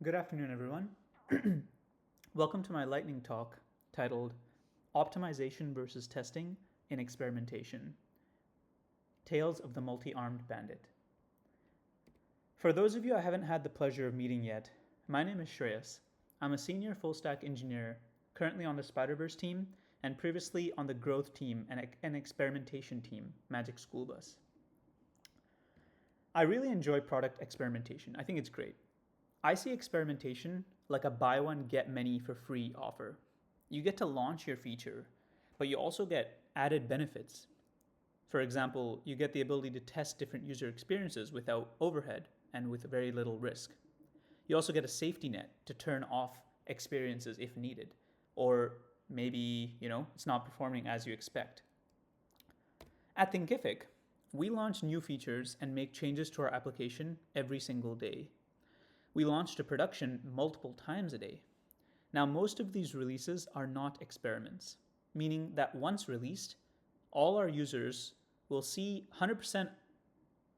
Good afternoon, everyone. Welcome to my lightning talk titled Optimization versus Testing in Experimentation Tales of the Multi-Armed Bandit. For those of you I haven't had the pleasure of meeting yet, my name is Shreyas. I'm a senior full-stack engineer currently on the Spider-Verse team and previously on the growth team and experimentation team, Magic School Bus. I really enjoy product experimentation. I think it's great. I see experimentation like a buy one, get many for free offer. You get to launch your feature, but you also get added benefits. For example, you get the ability to test different user experiences without overhead and with very little risk. You also get a safety net to turn off experiences if needed, or maybe, it's not performing as you expect. At Thinkific, we launch new features and make changes to our application every single day. We launch to production multiple times a day. Now, most of these releases are not experiments, meaning that once released, all our users will see 100%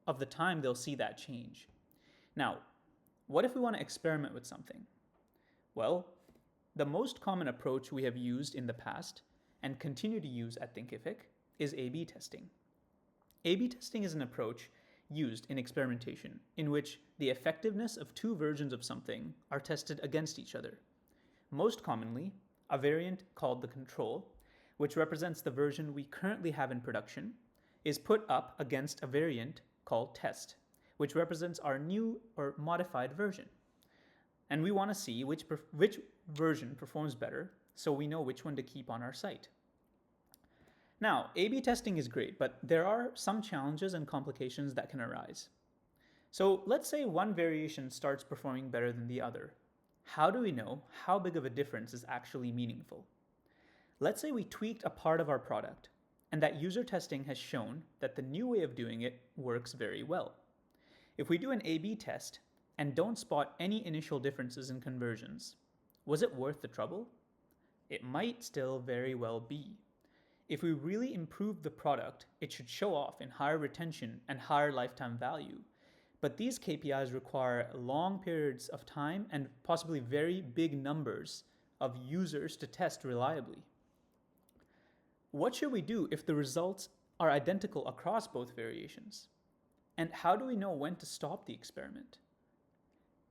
of the time they'll see that change. Now, what if we want to experiment with something? Well, the most common approach we have used in the past and continue to use at Thinkific is A/B testing. A/B testing is an approach used in experimentation in which the effectiveness of two versions of something are tested against each other. Most commonly, a variant called the control, which represents the version we currently have in production, is put up against a variant called test, which represents our new or modified version. And we want to see which version performs better so we know which one to keep on our site. Now, A/B testing is great, but there are some challenges and complications that can arise. So let's say one variation starts performing better than the other. How do we know how big of a difference is actually meaningful? Let's say we tweaked a part of our product, and that user testing has shown that the new way of doing it works very well. If we do an A/B test and don't spot any initial differences in conversions, was it worth the trouble? It might still very well be. If we really improve the product, it should show off in higher retention and higher lifetime value. But these KPIs require long periods of time and possibly very big numbers of users to test reliably. What should we do if the results are identical across both variations? And how do we know when to stop the experiment?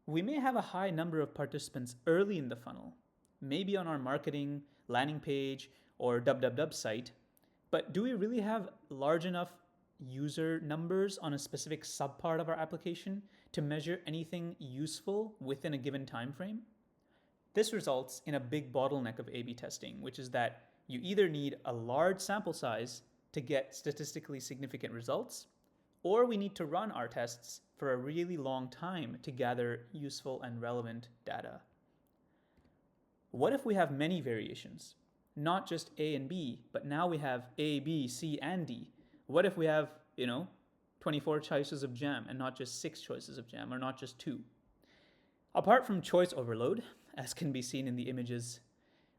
We may have a high number of participants early in the funnel, maybe on our marketing, landing page, or www site, but do we really have large enough user numbers on a specific subpart of our application to measure anything useful within a given time frame? This results in a big bottleneck of A/B testing, which is that you either need a large sample size to get statistically significant results, or we need to run our tests for a really long time to gather useful and relevant data. What if we have many variations? Not just A and B, but now we have A, B, C, and D. What if we have, 24 choices of jam and not just 6 choices of jam, or not just 2? Apart from choice overload, as can be seen in the images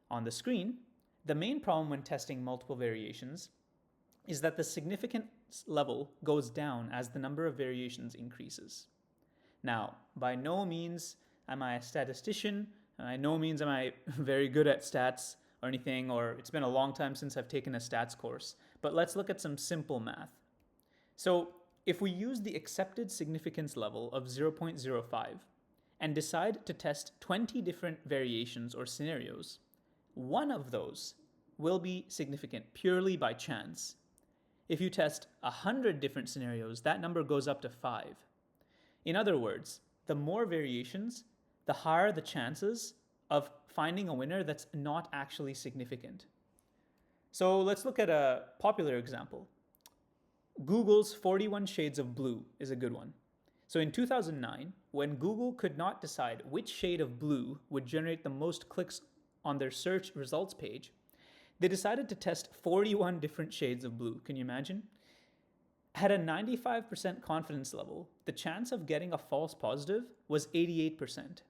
on the screen, the main problem when testing multiple variations is that the significance level goes down as the number of variations increases. Now, by no means am I a statistician, by no means am I very good at stats, or anything, or it's been a long time since I've taken a stats course, but let's look at some simple math. So if we use the accepted significance level of 0.05 and decide to test 20 different variations or scenarios, one of those will be significant purely by chance. If you test 100 different scenarios, that number goes up to 5. In other words, the more variations, the higher the chances of finding a winner that's not actually significant. So let's look at a popular example. Google's 41 Shades of Blue is a good one. So in 2009, when Google could not decide which shade of blue would generate the most clicks on their search results page, they decided to test 41 different shades of blue. Can you imagine? At a 95% confidence level, the chance of getting a false positive was 88%.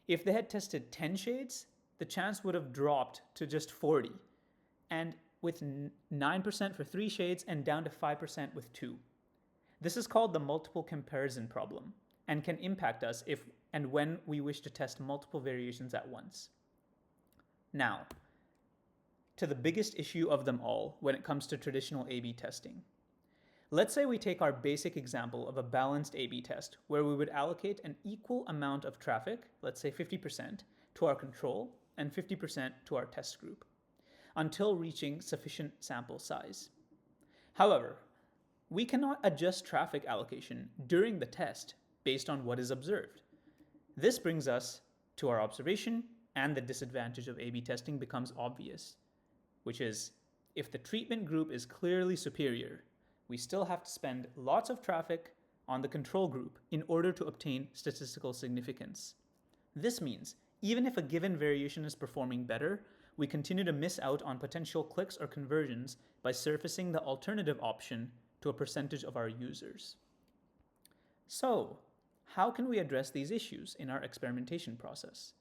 If they had tested 10 shades, the chance would have dropped to just 40, and with 9% for 3 shades and down to 5% with 2. This is called the multiple comparison problem and can impact us if and when we wish to test multiple variations at once. Now, to the biggest issue of them all when it comes to traditional A/B testing. Let's say we take our basic example of a balanced A/B test where we would allocate an equal amount of traffic, let's say 50%, to our control and 50% to our test group, until reaching sufficient sample size. However, we cannot adjust traffic allocation during the test based on what is observed. This brings us to our observation, and the disadvantage of A/B testing becomes obvious, which is if the treatment group is clearly superior, we still have to spend lots of traffic on the control group in order to obtain statistical significance. This means even if a given variation is performing better, we continue to miss out on potential clicks or conversions by surfacing the alternative option to a percentage of our users. So, how can we address these issues in our experimentation process?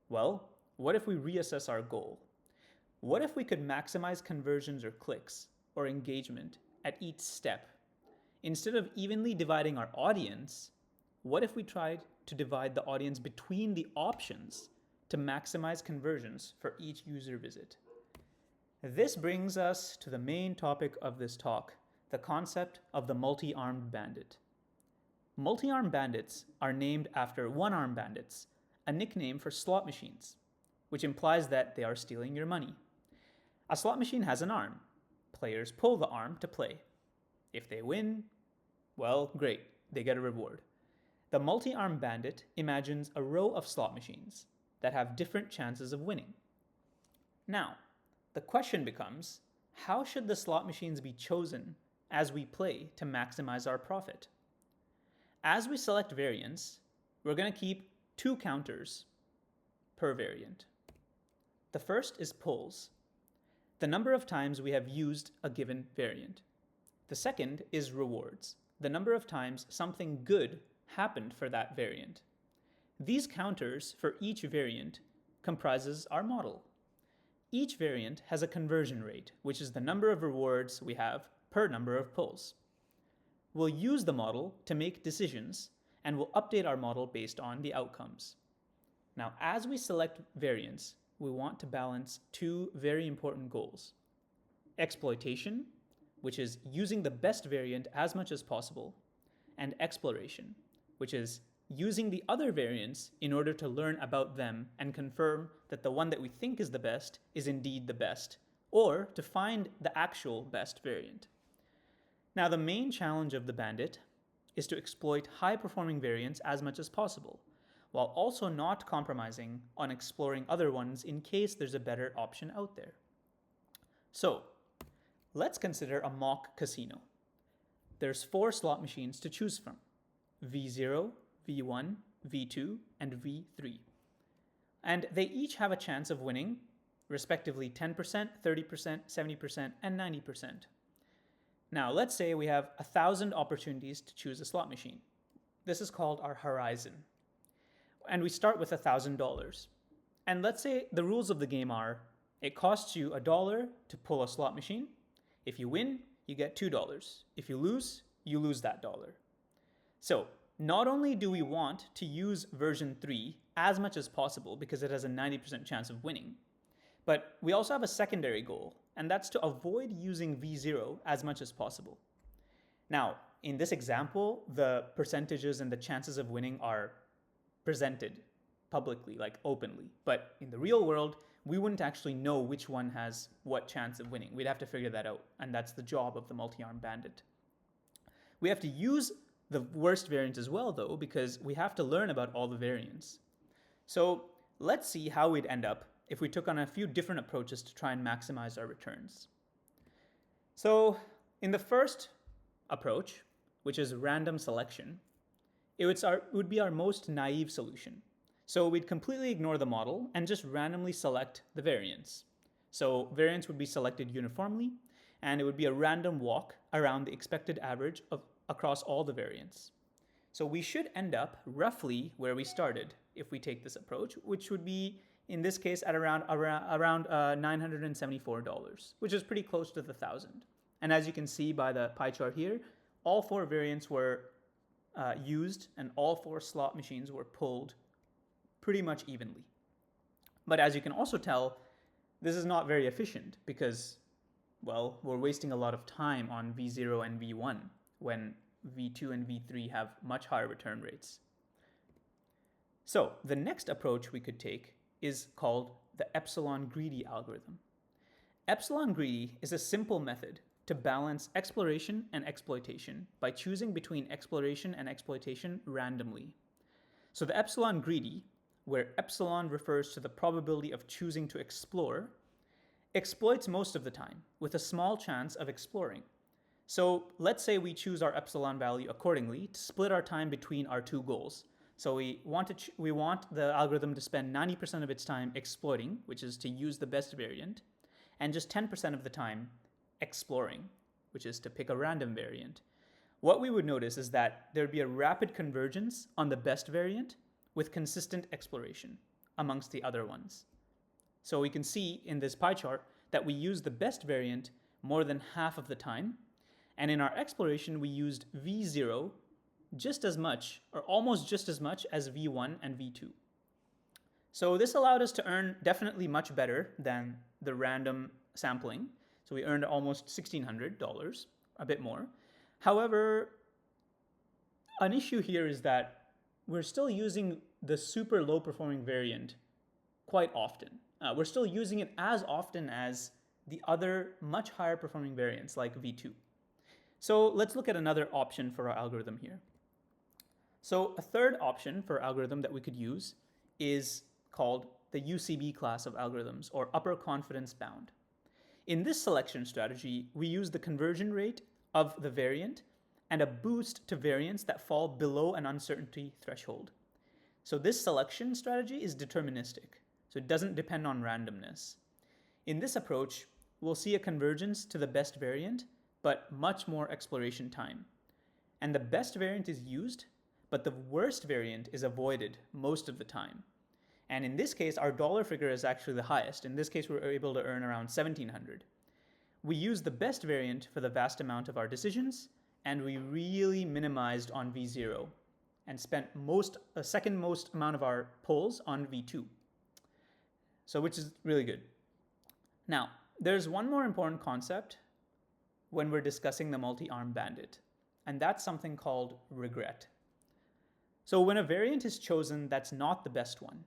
Well, what if we reassess our goal? What if we could maximize conversions or clicks or engagement at each step? Instead of evenly dividing our audience, what if we tried to divide the audience between the options to maximize conversions for each user visit? This brings us to the main topic of this talk, the concept of the multi-armed bandit. Multi-armed bandits are named after one-armed bandits, a nickname for slot machines, which implies that they are stealing your money. A slot machine has an arm. Players pull the arm to play. If they win, well, great, they get a reward. The multi-armed bandit imagines a row of slot machines that have different chances of winning. Now, the question becomes, how should the slot machines be chosen as we play to maximize our profit? As we select variants, we're going to keep 2 counters per variant. The first is pulls, the number of times we have used a given variant. The second is rewards, the number of times something good happened for that variant. These counters for each variant comprises our model. Each variant has a conversion rate, which is the number of rewards we have per number of pulls. We'll use the model to make decisions, and we'll update our model based on the outcomes. Now, as we select variants, we want to balance 2 very important goals. Exploitation, which is using the best variant as much as possible, and exploration, which is using the other variants in order to learn about them and confirm that the one that we think is the best is indeed the best, or to find the actual best variant. Now, the main challenge of the Bandit is to exploit high-performing variants as much as possible, while also not compromising on exploring other ones in case there's a better option out there. So, let's consider a mock casino. There's 4 slot machines to choose from: V0, V1, V2, and V3. And they each have a chance of winning, respectively 10%, 30%, 70%, and 90%. Now, let's say we have 1,000 opportunities to choose a slot machine. This is called our horizon. And we start with $1,000. And let's say the rules of the game are, it costs you $1 to pull a slot machine. If you win, you get $2. If you lose that $1. So, not only do we want to use version 3 as much as possible because it has a 90% chance of winning, but we also have a secondary goal, and that's to avoid using V0 as much as possible. Now, in this example, the percentages and the chances of winning are presented publicly, like openly. But in the real world, we wouldn't actually know which one has what chance of winning. We'd have to figure that out, and that's the job of the multi-armed bandit. We have to use the worst variant as well, though, because we have to learn about all the variants. So let's see how we'd end up if we took on a few different approaches to try and maximize our returns. So in the first approach, which is random selection, it would be our most naive solution. So we'd completely ignore the model and just randomly select the variants. So variants would be selected uniformly, and it would be a random walk around the expected average across all the variants. So we should end up roughly where we started if we take this approach, which would be, in this case, at around $974, which is pretty close to the 1,000. And as you can see by the pie chart here, all 4 variants were used and all 4 slot machines were pulled pretty much evenly. But as you can also tell, this is not very efficient because, well, we're wasting a lot of time on V0 and V1 when V2 and V3 have much higher return rates. So the next approach we could take is called the epsilon greedy algorithm. Epsilon greedy is a simple method to balance exploration and exploitation by choosing between exploration and exploitation randomly. So the epsilon greedy, where epsilon refers to the probability of choosing to explore, exploits most of the time with a small chance of exploring. So let's say we choose our epsilon value accordingly to split our time between our 2 goals. So we want the algorithm to spend 90% of its time exploiting, which is to use the best variant, and just 10% of the time exploring, which is to pick a random variant. What we would notice is that there'd be a rapid convergence on the best variant with consistent exploration amongst the other ones. So we can see in this pie chart that we use the best variant more than half of the time, and in our exploration we used V0 just as much, or almost just as much as V1 and V2. So this allowed us to earn definitely much better than the random sampling. So we earned almost $1,600, a bit more. However, an issue here is that we're still using the super low performing variant quite often. We're still using it as often as the other much higher performing variants like V2. So let's look at another option for our algorithm here. So a third option for algorithm that we could use is called the UCB class of algorithms, or upper confidence bound. In this selection strategy, we use the conversion rate of the variant and a boost to variants that fall below an uncertainty threshold. So this selection strategy is deterministic, so it doesn't depend on randomness. In this approach, we'll see a convergence to the best variant, but much more exploration time. And the best variant is used, but the worst variant is avoided most of the time. And in this case, our dollar figure is actually the highest. In this case, we're able to earn around $1,700. We use the best variant for the vast amount of our decisions, and we really minimized on V0 and spent the second most amount of our pulls on V2. So which is really good. Now, there's one more important concept when we're discussing the multi-arm bandit, and that's something called regret. So when a variant is chosen that's not the best one,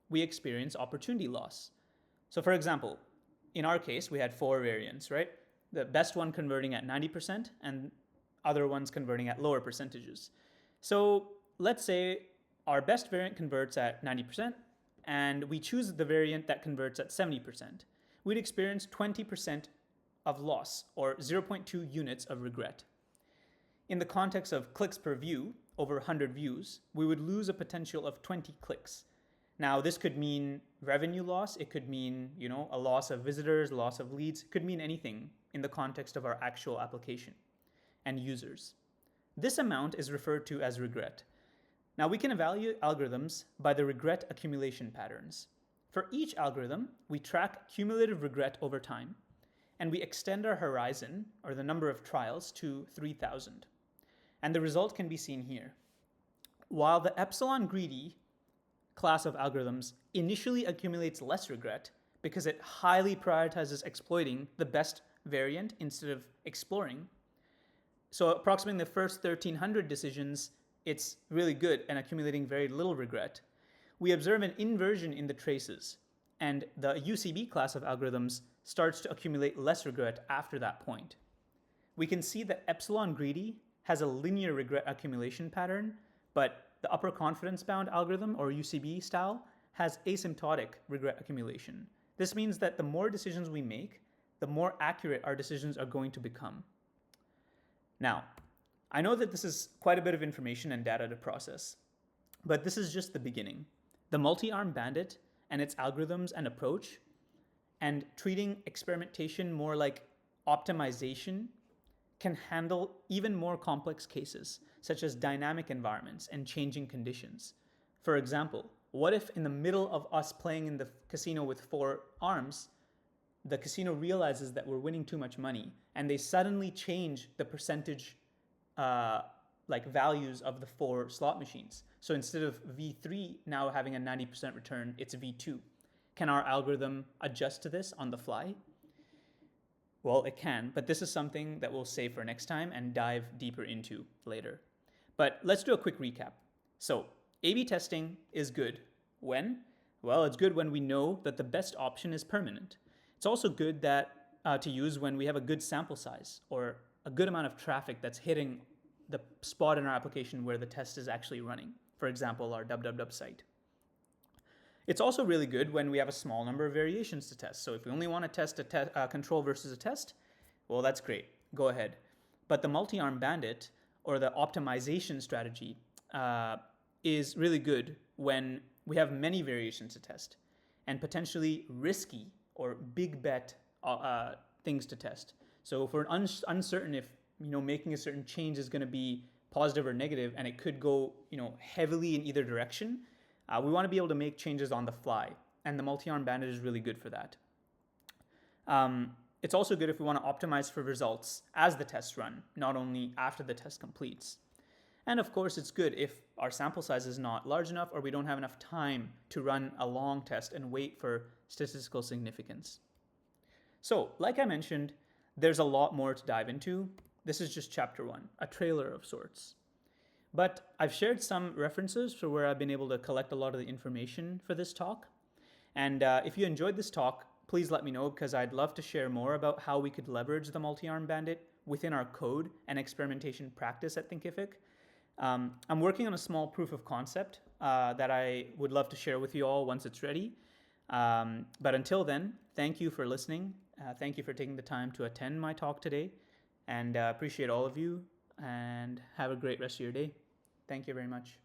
we experience opportunity loss. So for example, in our case, we had 4 variants, right? The best one converting at 90% and other ones converting at lower percentages. So let's say our best variant converts at 90% and we choose the variant that converts at 70%. We'd experience 20% of loss, or 0.2 units of regret. In the context of clicks per view, over 100 views, we would lose a potential of 20 clicks. Now, this could mean revenue loss. It could mean, a loss of visitors, loss of leads. It could mean anything in the context of our actual application and users. This amount is referred to as regret. Now, we can evaluate algorithms by the regret accumulation patterns. For each algorithm, we track cumulative regret over time, and we extend our horizon, or the number of trials, to 3,000. And the result can be seen here. While the epsilon greedy class of algorithms initially accumulates less regret because it highly prioritizes exploiting the best variant instead of exploring. So approximating the first 1,300 decisions, it's really good and accumulating very little regret. We observe an inversion in the traces, and the UCB class of algorithms starts to accumulate less regret after that point. We can see that epsilon greedy has a linear regret accumulation pattern, but the upper confidence bound algorithm, or UCB style, has asymptotic regret accumulation. This means that the more decisions we make, the more accurate our decisions are going to become. Now, I know that this is quite a bit of information and data to process, but this is just the beginning. The multi-arm bandit and its algorithms and approach, and treating experimentation more like optimization, can handle even more complex cases, such as dynamic environments and changing conditions. For example, what if in the middle of us playing in the casino with 4 arms, the casino realizes that we're winning too much money, and they suddenly change the percentage like values of the 4 slot machines. So instead of V3 now having a 90% return, it's V2. Can our algorithm adjust to this on the fly? Well, it can, but this is something that we'll save for next time and dive deeper into later. But let's do a quick recap. So A/B testing is good when? Well, it's good when we know that the best option is permanent. It's also good to use when we have a good sample size or a good amount of traffic that's hitting the spot in our application where the test is actually running. For example, our www site. It's also really good when we have a small number of variations to test. So if we only want to test a control versus a test, well, that's great. Go ahead. But the multi-arm bandit or the optimization strategy is really good when we have many variations to test and potentially risky or big bet things to test. So if we're uncertain if making a certain change is going to be positive or negative, and it could go heavily in either direction, we want to be able to make changes on the fly, and the multi-arm bandit is really good for that. It's also good if we want to optimize for results as the tests run, not only after the test completes. And of course, it's good if our sample size is not large enough or we don't have enough time to run a long test and wait for statistical significance. So, like I mentioned, there's a lot more to dive into. This is just chapter 1, a trailer of sorts. But I've shared some references for where I've been able to collect a lot of the information for this talk. And if you enjoyed this talk, please let me know, because I'd love to share more about how we could leverage the multi-arm bandit within our code and experimentation practice at Thinkific. I'm working on a small proof of concept that I would love to share with you all once it's ready. But until then, thank you for listening. Thank you for taking the time to attend my talk today, and appreciate all of you, and have a great rest of your day. Thank you very much.